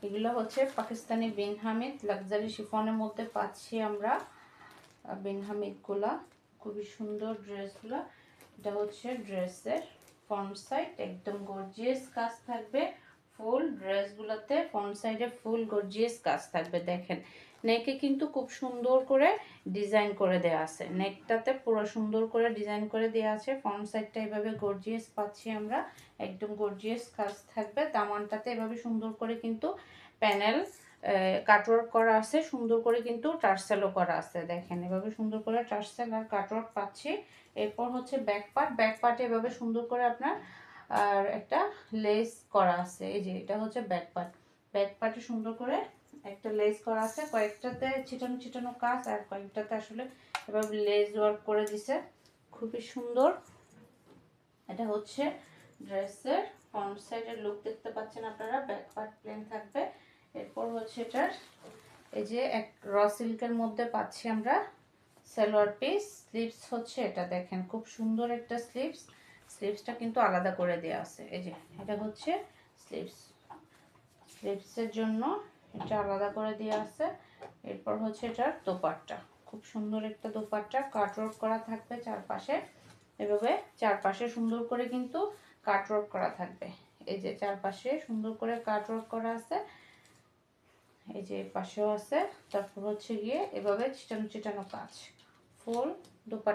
এগুলো হচ্ছে পাকিস্তানি বিন হামিদ লাক্সারি শিফনের মধ্যে পাচ্ছি আমরা বিন হামিদগুলা, খুবই সুন্দর ড্রেসগুলো। এটা হচ্ছে ড্রেসের ফ্রন্ট সাইড, একদম গর্জিয়াস কাজ থাকবে ফুল ড্রেসগুলোতে, ফ্রন্ট সাইডে ফুল গর্জিয়াস কাজ থাকবে। দেখেন নেকে কিন্তু খুব সুন্দর করে ডিজাইন করে দেওয়া আছে, নেকটাতে পুরো সুন্দর করে ডিজাইন করে দেওয়া আছে। ফ্রন্ট সাইডটা এভাবে গর্জিয়াস পাচ্ছি আমরা, একদম গর্জিয়াস কাজ থাকবে। দামানটাতে এভাবে সুন্দর করে কিন্তু প্যানেল কাটওয়ার্ক করা আছে, সুন্দর করে কিন্তু টার্সেলও করা আছে। দেখেন এভাবে সুন্দর করে টার্সেল আর কাটওয়ার্ক পাচ্ছি। এরপর হচ্ছে ব্যাক পার্ট, ব্যাক পার্টে এভাবে সুন্দর করে আপনার আর একটা লেস করা আছে। এই যে এটা হচ্ছে ব্যাক পার্ট, ব্যাক পার্টে সুন্দর করে একটা লেস করা আছে, কয়েকটাতে ছিটানো ছিটানো কাজ আর কয়েকটাতে আসলে এভাবে লেস ওয়ার্ক করে দিছে, খুবই সুন্দর। এটা হচ্ছে ড্রেসের ফ্রন্ট সাইডের লুক দেখতে পাচ্ছেন আপনারা, ব্যাক পার্ট প্লেন থাকবে। এরপর হচ্ছে এটার এই যে এক র সিল্কের মধ্যে পাচ্ছি আমরা সালোয়ার পিস, স্লিভস হচ্ছে এটা। দেখেন খুব সুন্দর একটা স্লিভস, স্লিভসটা কিন্তু আলাদা করে দেওয়া আছে। এই যে এটা হচ্ছে স্লিভস, স্লিভসের জন্য এটা আলাদা করে দেওয়া আছে। এরপর হচ্ছে এটার দোপাট্টা, খুব সুন্দর একটা দোপাট্টা, কাটওয়ার্ক করা থাকবে চারপাশে, এভাবে চারপাশে সুন্দর করে কিন্তু কাটওয়ার্ক করা থাকবে। এই যে চারপাশে সুন্দর করে কাটওয়ার্ক করা আছে, এই যে পাশেও আছে। তারপর হচ্ছে গিয়ে এভাবে ছিটানো ছিটানো কাজ, ফুল দোপাট্টা।